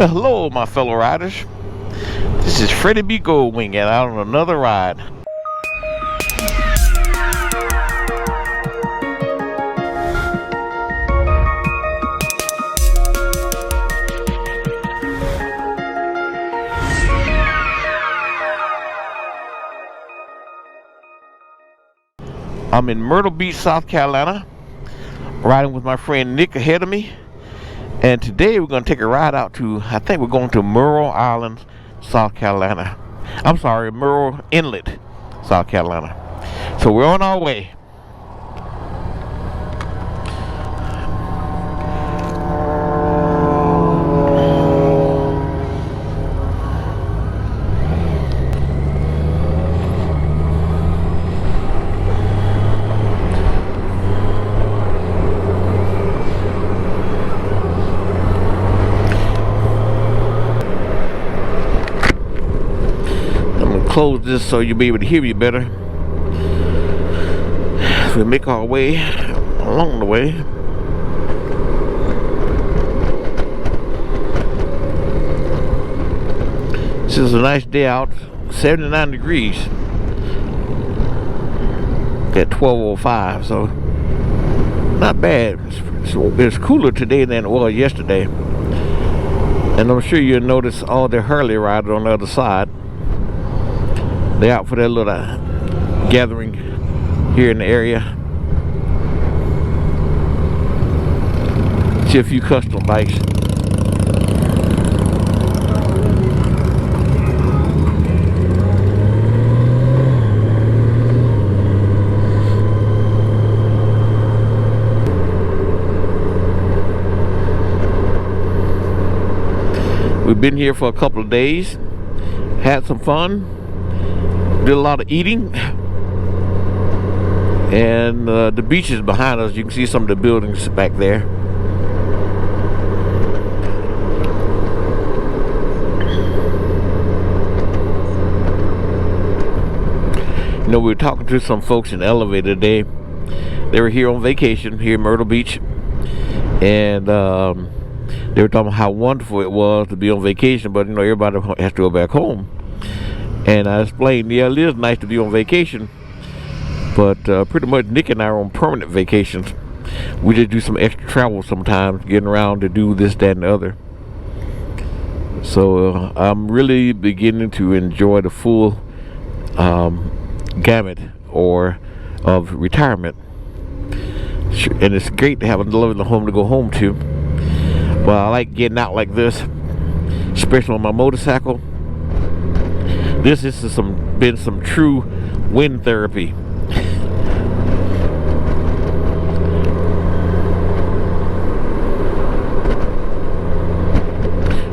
Well, hello, my fellow riders. This is Freddy B GOLDWINGing out on another ride. I'm in Myrtle Beach, South Carolina, riding with my friend Nick ahead of me. And today we're going to take a ride out to, I think we're going to Myrtle Island, South Carolina. I'm sorry, Myrtle Inlet, South Carolina. So we're on our way. Close this so you'll be able to hear me better. As we make our way along the way. This is a nice day out, 79 degrees at 12:05, so not bad. It's cooler today than it was yesterday. And I'm sure you'll notice all the Harley riders on the other side. They're out for their little gathering here in the area. See a few custom bikes. We've been here for a couple of days, had some fun. Did a lot of eating, and the beach is behind us. You can see some of the buildings back there. You know, we were talking to some folks in the elevator today. They were here on vacation here in Myrtle Beach, and they were talking about how wonderful it was to be on vacation, but you know, everybody has to go back home. And I explained, yeah, it is nice to be on vacation, but pretty much Nick and I are on permanent vacations. We just do some extra travel sometimes, getting around to do this, that, and the other. So I'm really beginning to enjoy the full gamut of retirement. And it's great to have a lovely home to go home to. But I like getting out like this, especially on my motorcycle. This has been some true wind therapy.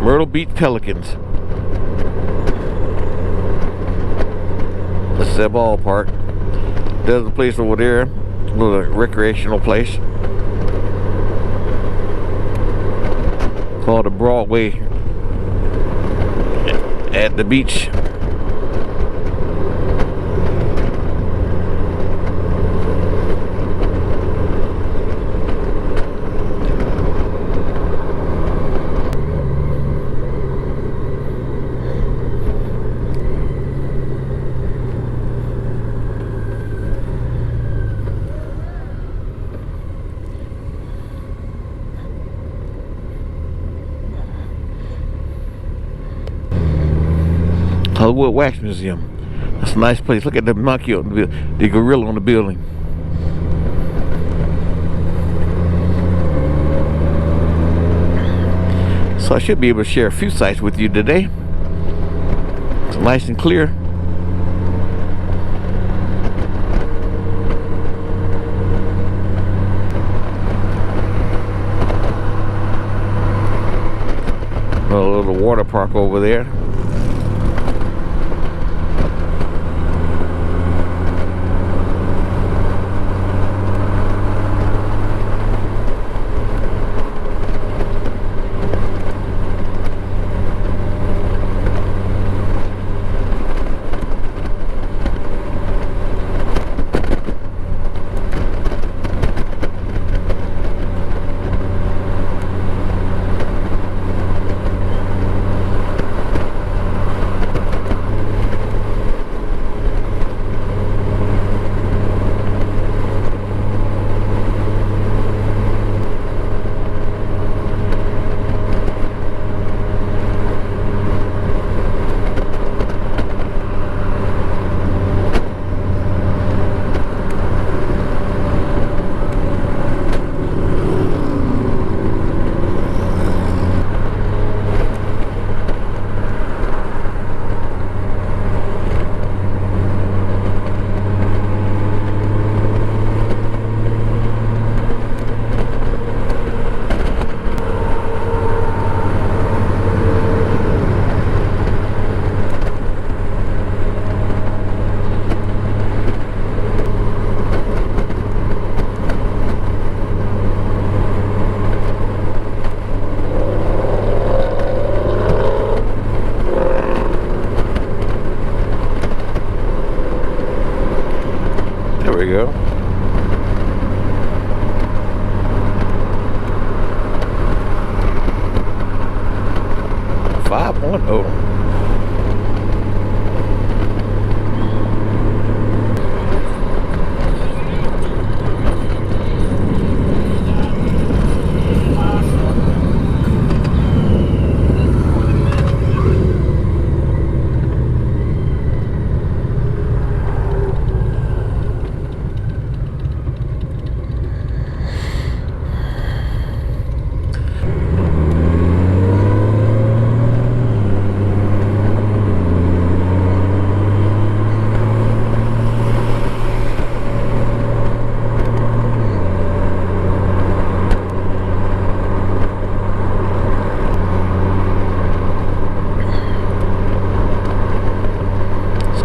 Myrtle Beach Pelicans. That's that ballpark. There's a place over there, a little recreational place called the Broadway at the beach. Hollywood Wax Museum. That's a nice place. Look at the monkey on the gorilla on the building. So I should be able to share a few sights with you today. It's nice and clear. A little water park over there. going? Oh.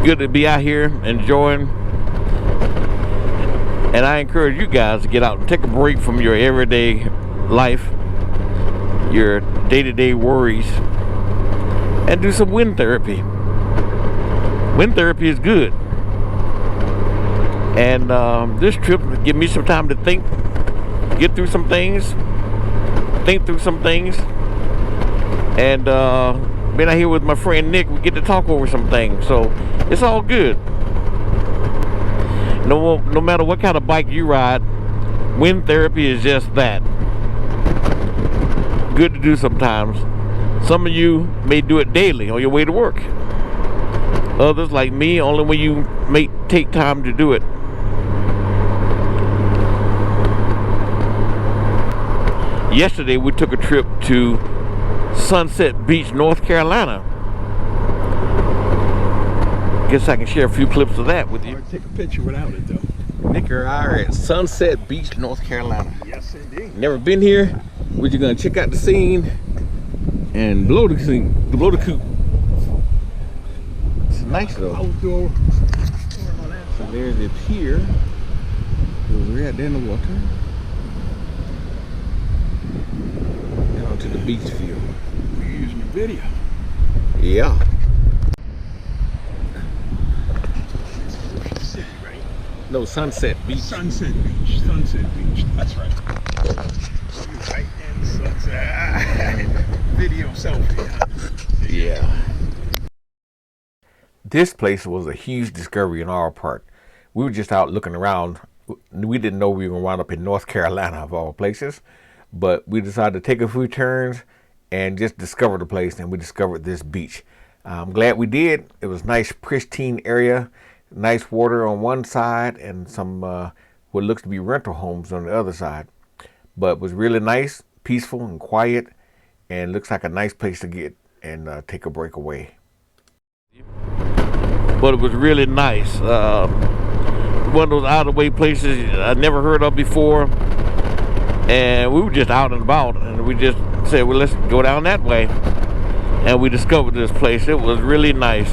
Good to be out here enjoying, and I encourage you guys to get out and take a break from your everyday life, your day-to-day worries, and do some wind therapy. Wind therapy is good, and this trip give me some time to think, get through some things, think through some things, and being out here with my friend Nick, we get to talk over some things, so it's all good. No matter what kind of bike you ride, wind therapy is just that. Good to do sometimes. Some of you may do it daily on your way to work. Others, like me, only when you may take time to do it. Yesterday we took a trip to Sunset Beach, North Carolina. Guess I can share a few clips of that with you. Take a picture without it though. Nick and I are at Sunset Beach, North Carolina. Yes, indeed. Never been here. We're just gonna check out the scene and blow the coop. It's nice though. Outdoor. So there's the pier. We're right there in the water. And onto the beach view. We're using the video. Yeah. City, right? No, Sunset Beach. Sunset Beach. Sunset Beach. That's right. You're right in Sunset. Video selfie. Yeah. This place was a huge discovery on our part. We were just out looking around. We didn't know we were going to wind up in North Carolina of all places, but we decided to take a few turns and just discover the place, and we discovered this beach. I'm glad we did. It was a nice, pristine area, nice water on one side, and some what looks to be rental homes on the other side. But it was really nice, peaceful, and quiet, and looks like a nice place to get and take a break away. But it was really nice. One of those out of the way places I never heard of before, and we were just out and about, and we just said, well, let's go down that way, and we discovered this place. It was really nice.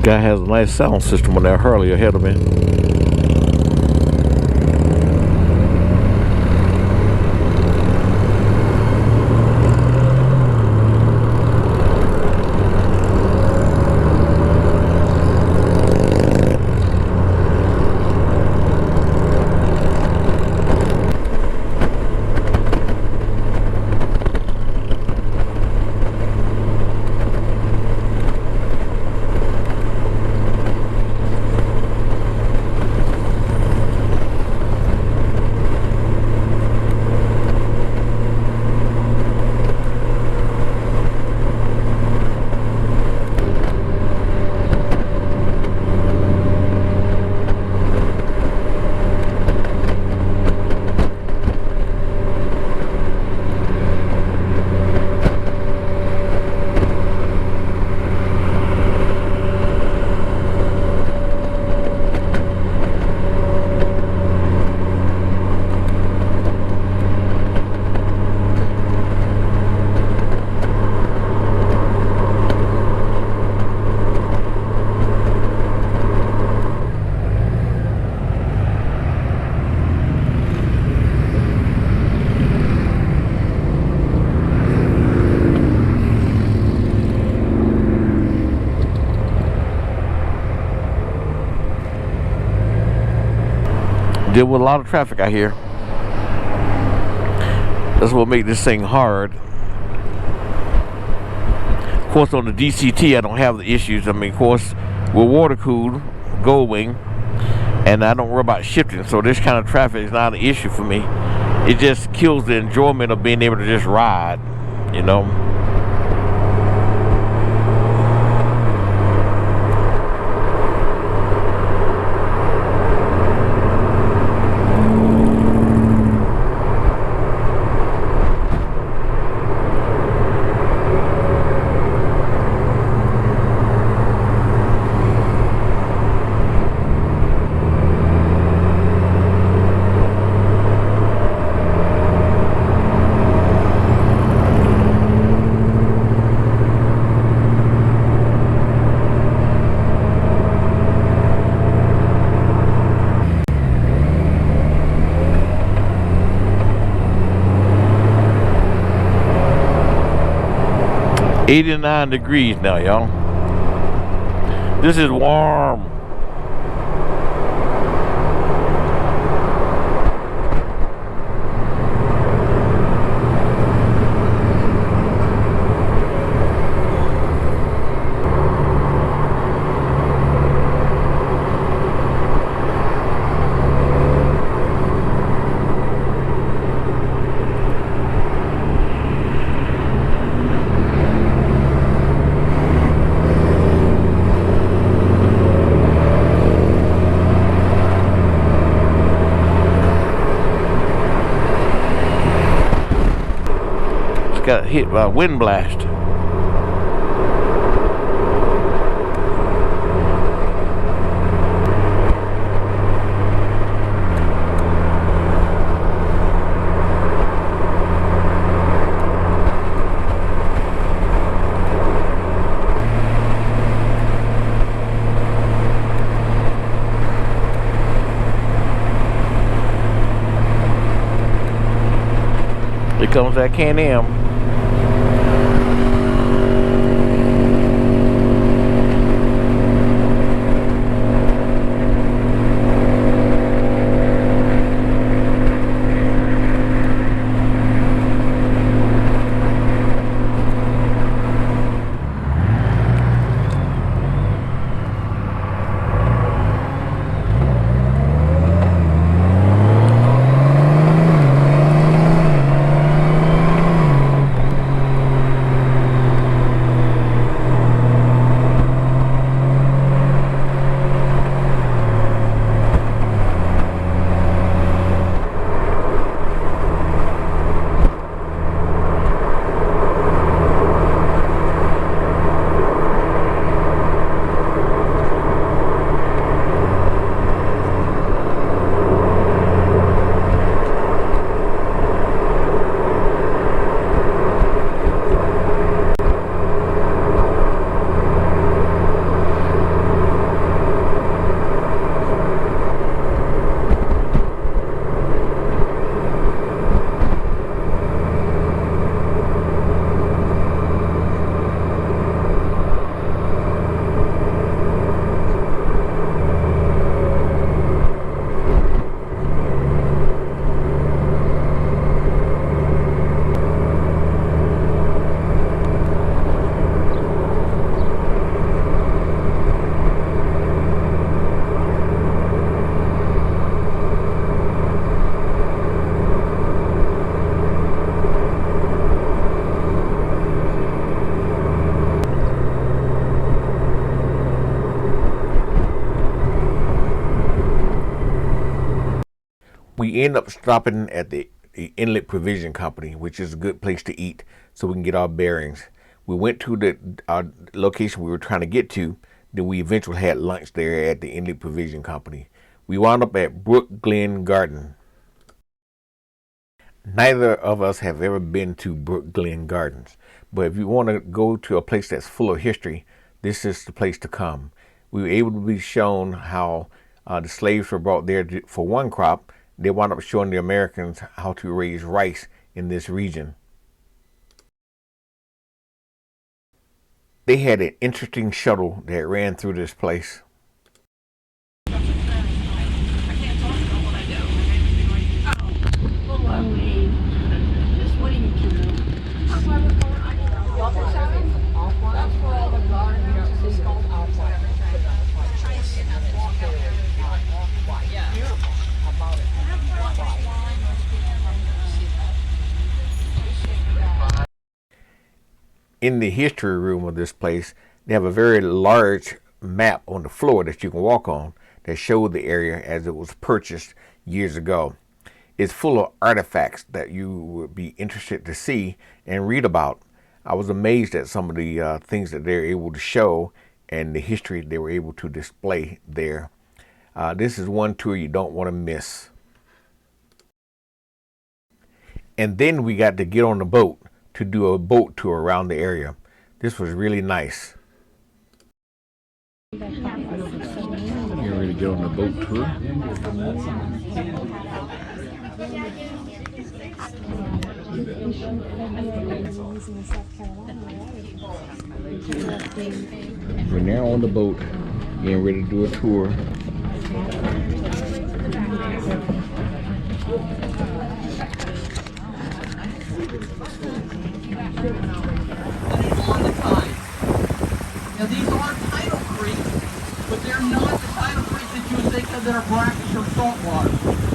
Guy has a nice sound system on that Harley ahead of me. deal with a lot of traffic out here. That's what makes this thing hard. Of course, on the DCT, I don't have the issues. I mean, of course, we're water cooled, Goldwing, and I don't worry about shifting. So this kind of traffic is not an issue for me. It just kills the enjoyment of being able to just ride, you know. 89 degrees now, y'all. This is warm. Got hit by a wind blast. Here comes that Can-Am. We end up stopping at the Inlet Provision Company, which is a good place to eat so we can get our bearings. We went to our location we were trying to get to, then we eventually had lunch there at the Inlet Provision Company. We wound up at Brookgreen Garden. Neither of us have ever been to Brookgreen Gardens, but if you want to go to a place that's full of history, this is the place to come. We were able to be shown how the slaves were brought there for one crop. They wound up showing the Americans how to raise rice in this region. They had an interesting shuttle that ran through this place. I can't talk about what I do. In the history room of this place, they have a very large map on the floor that you can walk on that showed the area as it was purchased years ago. It's full of artifacts that you would be interested to see and read about. I was amazed at some of the things that they're able to show and the history they were able to display there. This is one tour you don't want to miss. And then we got to get on the boat to do a boat tour around the area. This was really nice. You're ready to get on the boat tour? We're now on the boat, getting ready to do a tour. Now these are tidal creeks, but they're not the tidal creeks that you would think of that are brackish or saltwater.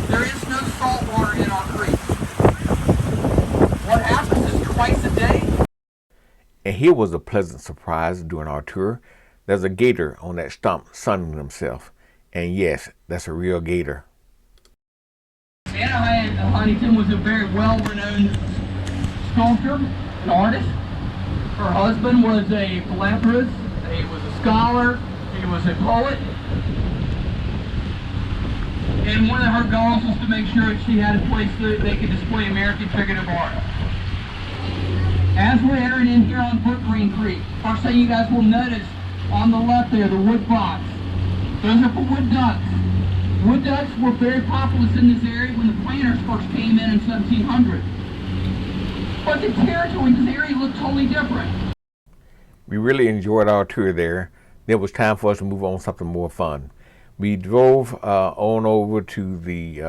There is no saltwater in our creeks. What happens is twice a day. And here was a pleasant surprise during our tour. There's a gator on that stump sunning himself. And yes, that's a real gator. Anna Huntington was a very well-renowned sculptor, an artist. Her husband was a philanthropist, he was a scholar, he was a poet. And one of her goals was to make sure that she had a place that they could display American figurative art. As we're entering in here on Brookgreen Creek, first thing you guys will notice on the left there, the wood box. Those are for wood ducks. Wood ducks were very popular in this area when the planters first came in 1700. But the territory in this area looked totally different. We really enjoyed our tour there. It was time for us to move on to something more fun. We drove on over to the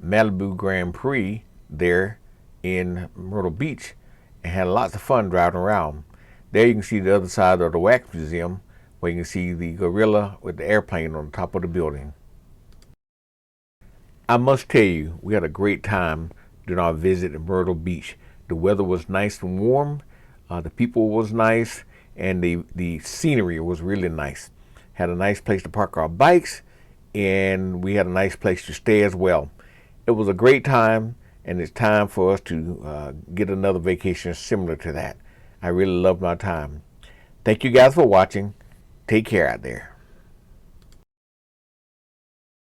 Malibu Grand Prix there in Myrtle Beach and had lots of fun driving around. There you can see the other side of the Wax Museum where you can see the gorilla with the airplane on the top of the building. I must tell you, we had a great time during our visit at Myrtle Beach. The weather was nice and warm, the people was nice, and the scenery was really nice. Had a nice place to park our bikes, and we had a nice place to stay as well. It was a great time, and it's time for us to get another vacation similar to that. I really loved my time. Thank you guys for watching. Take care out there.